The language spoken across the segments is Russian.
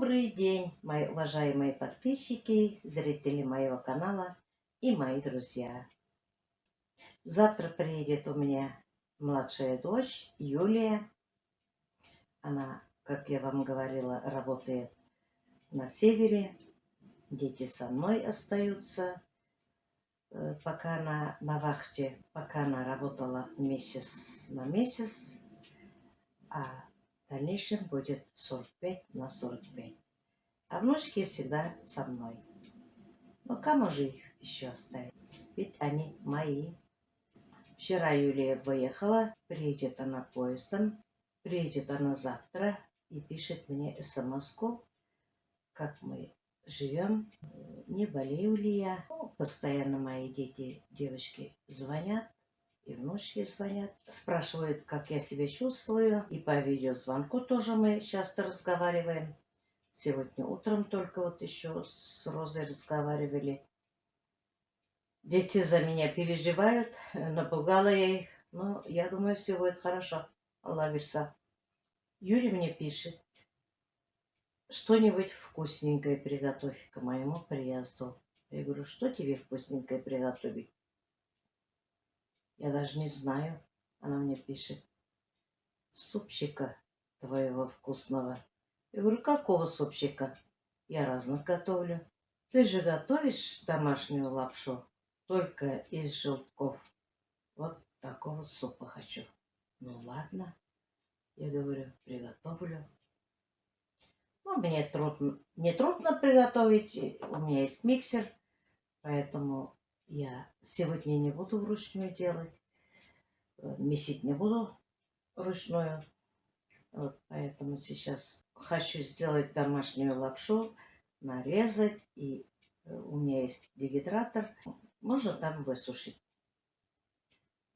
Добрый день, мои уважаемые подписчики, зрители моего канала и мои друзья. Завтра приедет у меня младшая дочь Юлия. Она, как я вам говорила, работает на севере. Дети со мной остаются, пока она на вахте, пока она работала месяц на месяц, а в дальнейшем будет 45 на 45. А внучки всегда со мной. Ну, кому же их еще оставить? Ведь они мои. Вчера Юлия выехала, приедет она поездом, приедет она завтра и пишет мне смс-ку, как мы живем, не болею ли я. Ну, постоянно мои дети, девочки звонят, и внучки звонят, спрашивают, как я себя чувствую. И по видеозвонку тоже мы часто разговариваем. Сегодня утром только вот еще с Розой разговаривали. Дети за меня переживают, напугала я их. Но я думаю, все будет хорошо. Аллах верса. Юля мне пишет, что-нибудь вкусненькое приготовь к моему приезду. Я говорю, что тебе вкусненькое приготовить? Я даже не знаю. Она мне пишет, супчика твоего вкусного. Я говорю, какого супчика? Я разных готовлю. Ты же готовишь домашнюю лапшу только из желтков. Вот такого супа хочу. Ну ладно, я говорю, приготовлю. Ну, мне не трудно приготовить, у меня есть миксер, поэтому я сегодня не буду вручную делать, месить не буду вручную. Вот поэтому сейчас хочу сделать домашнюю лапшу, нарезать, и у меня есть дегидратор, можно там высушить.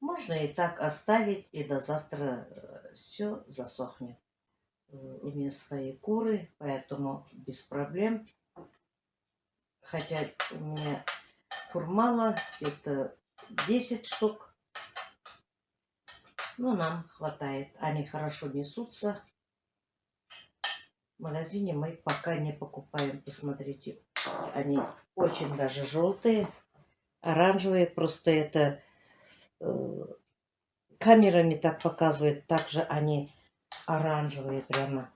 Можно и так оставить, и до завтра все засохнет. У меня свои куры, поэтому без проблем. Хотя у меня кур мало, где-то 10 штук. Но нам хватает. Они хорошо несутся. В магазине мы пока не покупаем. Посмотрите, они очень даже желтые, оранжевые. Просто это камерами так показывает. Также они оранжевые прямо.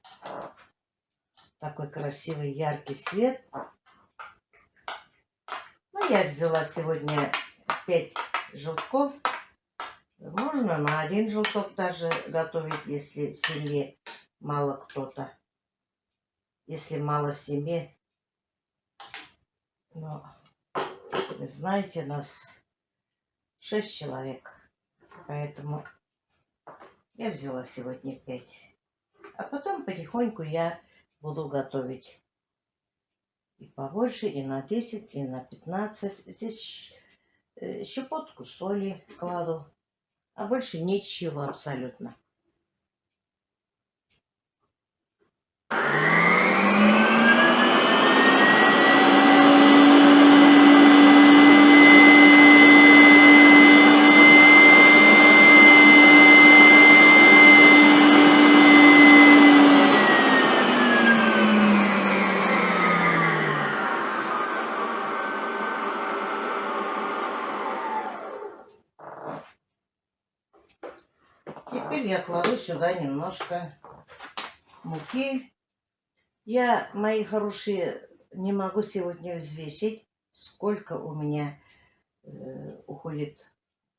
Такой красивый яркий свет. Ну, я взяла сегодня 5 желтков. Можно на один желток даже готовить, если в семье мало кто-то. Если мало в семье. Но, вы знаете, нас 6 человек. Поэтому я взяла сегодня 5. А потом потихоньку я буду готовить. И побольше, и на 10, и на 15. Здесь щепотку соли кладу. А больше ничего абсолютно. Теперь я кладу сюда немножко муки. Я, мои хорошие, не могу сегодня взвесить, сколько у меня уходит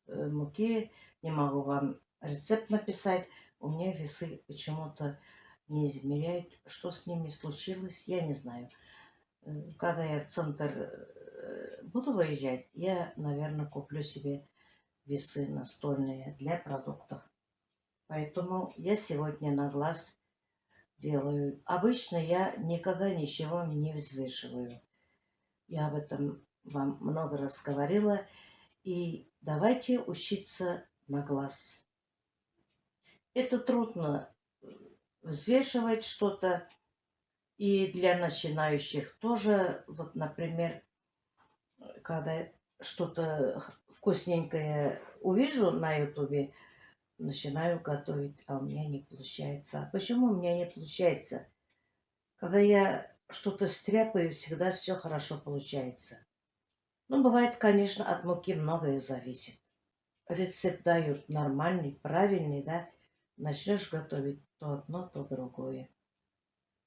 муки. Не могу вам рецепт написать. У меня весы почему-то не измеряют. Что с ними случилось, я не знаю. Когда я в центр буду выезжать, я, наверное, куплю себе весы настольные для продуктов. Поэтому я сегодня на глаз делаю. Обычно я никогда ничего не взвешиваю. Я об этом вам много раз говорила. И давайте учиться на глаз. Это трудно взвешивать что-то. И для начинающих тоже. Вот, например, когда что-то вкусненькое увижу на ютубе, начинаю готовить, а у меня не получается. А почему у меня не получается? Когда я что-то стряпаю, всегда все хорошо получается. Ну, бывает, конечно, от муки многое зависит. Рецепт дают нормальный, правильный, да? Начнешь готовить то одно, то другое.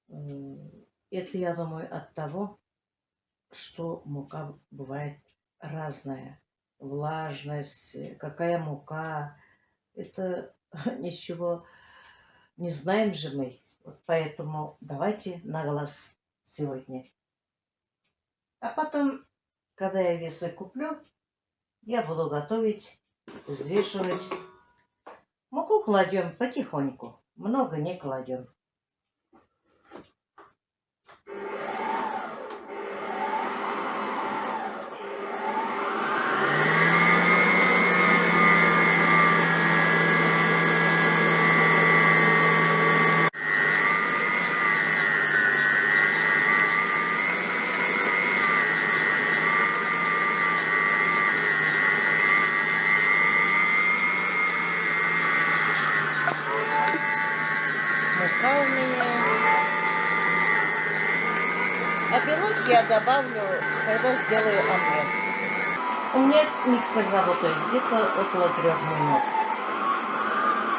Это, я думаю, от того, что мука бывает разная. Влажность, какая мука. Это ничего не знаем же мы. Вот поэтому давайте на глаз сегодня. А потом, когда я весы куплю, я буду готовить, взвешивать. Муку кладем потихоньку. Много не кладем. Мука у меня. А белок я добавлю, когда сделаю омлет. У меня миксер работает где-то около 3 минут.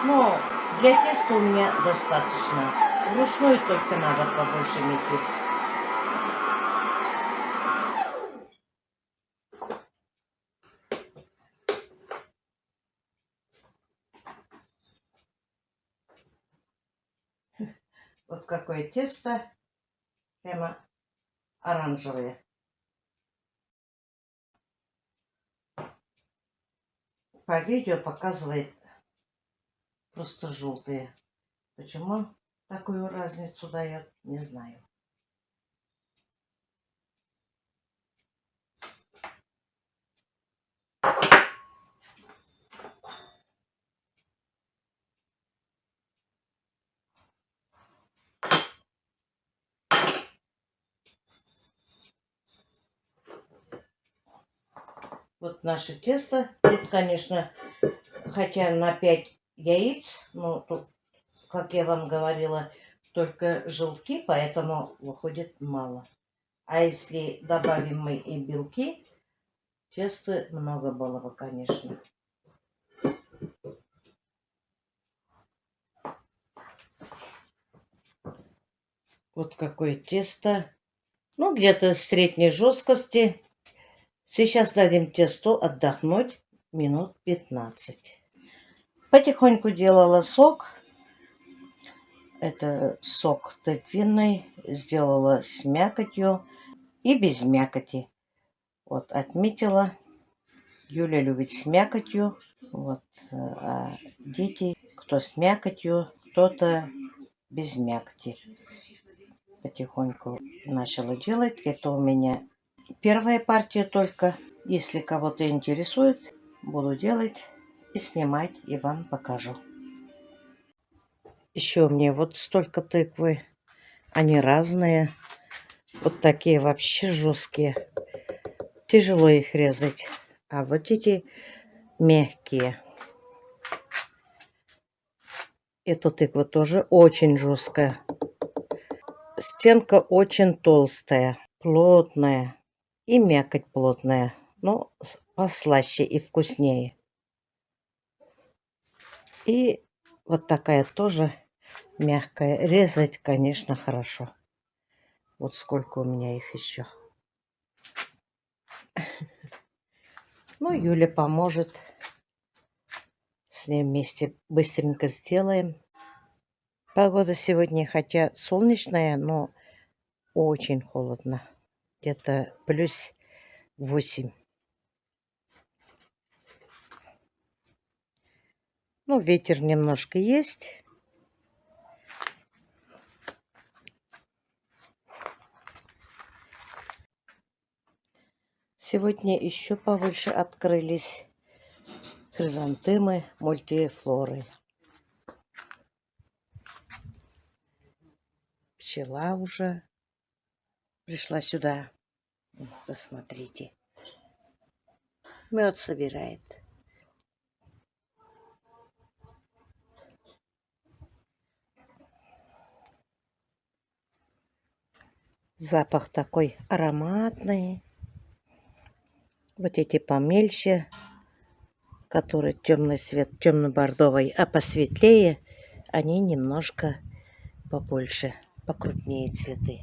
Но для теста у меня достаточно. Вручную только надо побольше месить. Вот какое тесто. Прямо оранжевое. По видео показывает просто желтые. Почему такую разницу дает, не знаю. Вот наше тесто. Тут, конечно, хотя на 5 яиц, но тут, как я вам говорила, только желтки, поэтому выходит мало. А если добавим мы и белки, теста много было бы, конечно. Вот какое тесто. Ну, где-то средней жесткости. Сейчас дадим тесту отдохнуть минут 15. Потихоньку делала сок. Это сок тыквенный. Сделала с мякотью и без мякоти. Вот отметила. Юля любит с мякотью. Вот, а дети, кто с мякотью, кто-то без мякоти. Потихоньку начала делать. Это у меня первая партия только. Если кого-то интересует, буду делать и снимать, и вам покажу. Еще мне вот столько тыквы. Они разные. Вот такие вообще жесткие. Тяжело их резать. А вот эти мягкие. Эта тыква тоже очень жесткая. Стенка очень толстая, плотная. И мякоть плотная. Но послаще и вкуснее. И вот такая тоже мягкая. Резать, конечно, хорошо. Вот сколько у меня их еще. Ну, Юля поможет. С ней вместе быстренько сделаем. Погода сегодня, хотя солнечная, но очень холодно. Где-то плюс 8. Ну, ветер немножко есть. Сегодня еще повыше открылись хризантемы мультифлоры. Пчела уже пришла сюда. Посмотрите. Мед собирает. Запах такой ароматный. Вот эти помельче, которые темный цвет, темно-бордовый, а посветлее они немножко побольше, покрупнее цветы.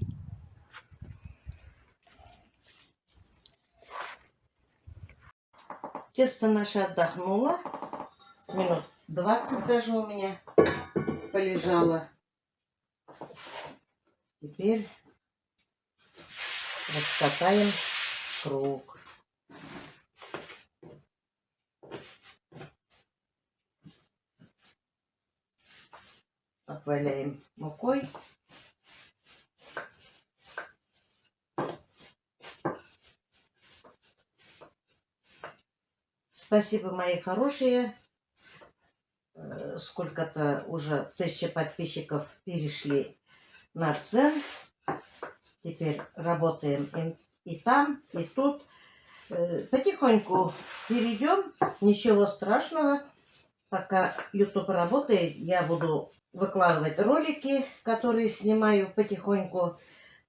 Тесто наше отдохнуло. Минут 20 даже у меня полежало. Теперь раскатаем круг. Обваляем мукой. Спасибо, мои хорошие. Сколько-то уже 1000 подписчиков перешли на Дзен. Теперь работаем и там, и тут. Потихоньку перейдем. Ничего страшного. Пока YouTube работает, я буду выкладывать ролики, которые снимаю потихоньку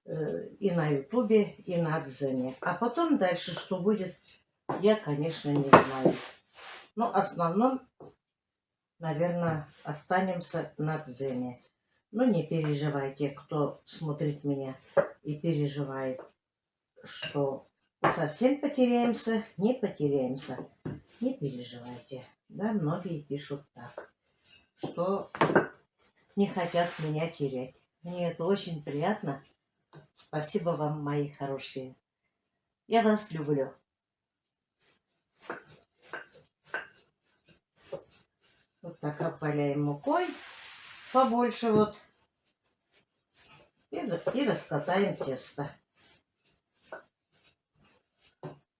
и на YouTube, и на Дзене. А потом дальше, что будет, я, конечно, не знаю. Но в основном, наверное, останемся на Дзене. Но не переживайте, кто смотрит меня и переживает, что совсем потеряемся, не потеряемся. Не переживайте. Да, многие пишут так, что не хотят меня терять. Мне это очень приятно. Спасибо вам, мои хорошие. Я вас люблю. Вот так обваляем мукой побольше вот. И раскатаем тесто.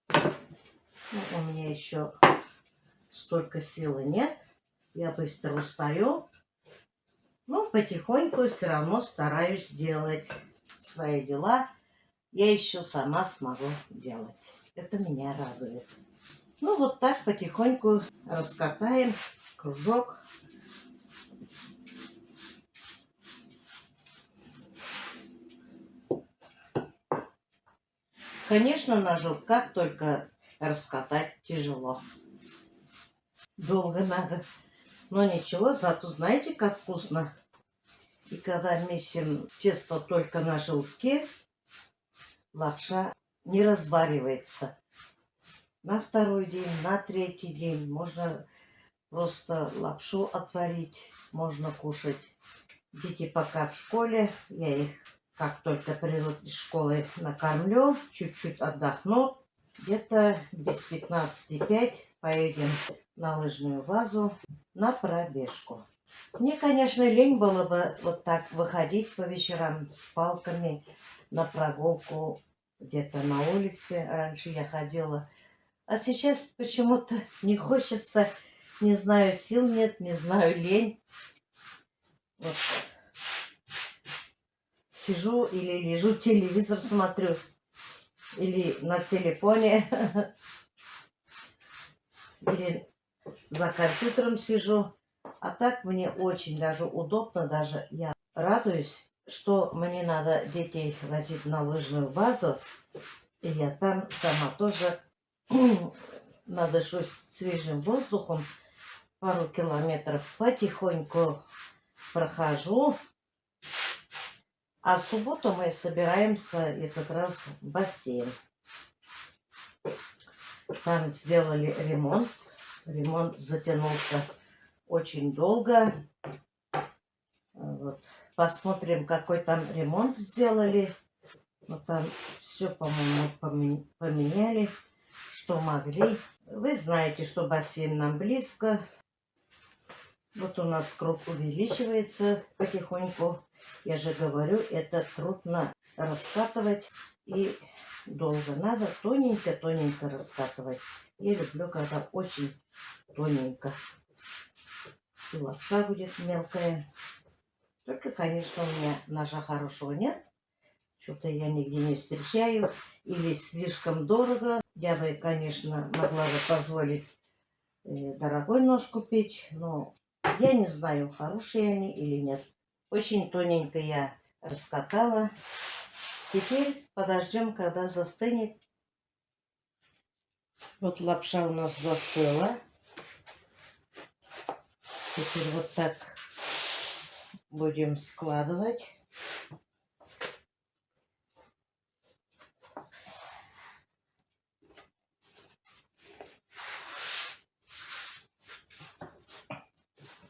Ну, у меня еще столько силы нет. Я быстро устаю. Но потихоньку все равно стараюсь делать свои дела. Я еще сама смогу делать. Это меня радует. Ну, вот так потихоньку раскатаем кружок. Конечно, на желтках только раскатать тяжело. Долго надо. Но ничего, зато знаете, как вкусно. И когда месим тесто только на желтке, лапша не разваривается. На второй день, на третий день можно просто лапшу отварить, можно кушать. Дети пока в школе, я их как только придут из школы накормлю, чуть-чуть отдохнут. Где-то без 15:05 поедем на лыжную базу на пробежку. Мне, конечно, лень было бы вот так выходить по вечерам с палками на прогулку где-то на улице. Раньше я ходила. А сейчас почему-то не хочется, не знаю, сил нет, не знаю, лень. Вот. Сижу или лежу, телевизор смотрю, или на телефоне, или за компьютером сижу. А так мне очень даже удобно, даже я радуюсь, что мне надо детей возить на лыжную базу, и я там сама тоже надышусь свежим воздухом, пару километров потихоньку прохожу. А в субботу мы собираемся и как раз в бассейн. Там сделали ремонт. Ремонт затянулся очень долго. Вот. Посмотрим, какой там ремонт сделали. Ну, там все, по-моему, поменяли, что могли. Вы знаете, что бассейн нам близко. Вот у нас круг увеличивается потихоньку. Я же говорю, это трудно раскатывать и долго. Надо тоненько-тоненько раскатывать. Я люблю, когда очень тоненько. И лапша будет мелкая. Только, конечно, у меня ножа хорошего нет. Что-то я нигде не встречаю. Или слишком дорого. Я бы, конечно, могла бы позволить дорогой нож купить. Но я не знаю, хорошие они или нет. Очень тоненько я раскатала. Теперь подождем, когда застынет. Вот лапша у нас застыла. Теперь вот так будем складывать.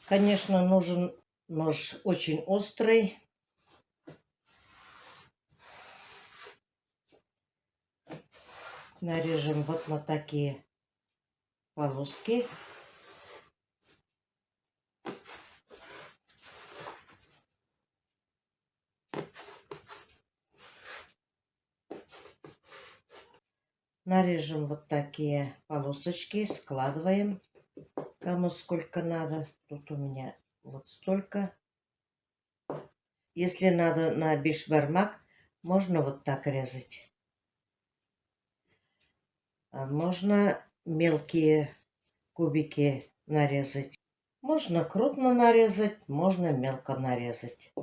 Конечно, нужен нож очень острый. Нарежем вот на такие полоски. Нарежем вот такие полосочки, складываем, кому сколько надо. Тут у меня вот столько. Если надо на бишбармак, можно вот так резать. А можно мелкие кубики нарезать. Можно крупно нарезать, можно мелко нарезать.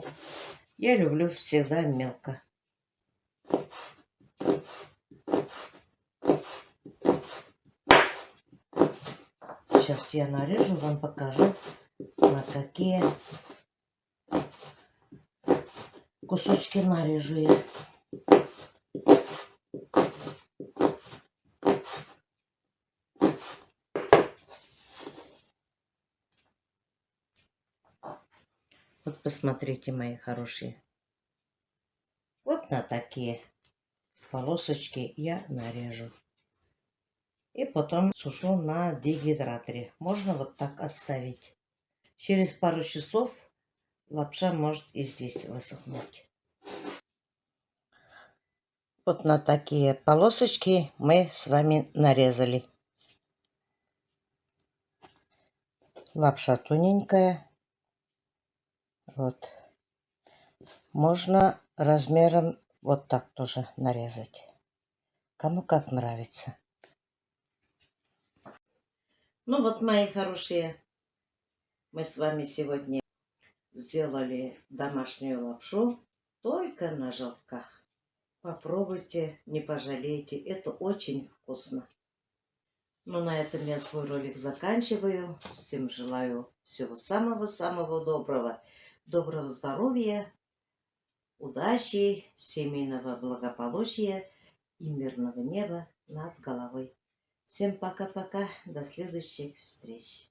Я люблю всегда мелко. Сейчас я нарежу, вам покажу, на какие кусочки нарежу я. Вот посмотрите, мои хорошие. Вот на такие полосочки я нарежу. И потом сушу на дегидраторе. Можно вот так оставить. Через пару часов лапша может и здесь высохнуть. Вот на такие полосочки мы с вами нарезали. Лапша тоненькая. Вот. Можно размером вот так тоже нарезать. Кому как нравится. Ну вот, мои хорошие, мы с вами сегодня сделали домашнюю лапшу только на желтках. Попробуйте, не пожалеете, это очень вкусно. Ну, на этом я свой ролик заканчиваю. Всем желаю всего самого-самого доброго. Доброго здоровья, удачи, семейного благополучия и мирного неба над головой. Всем пока-пока, до следующих встреч.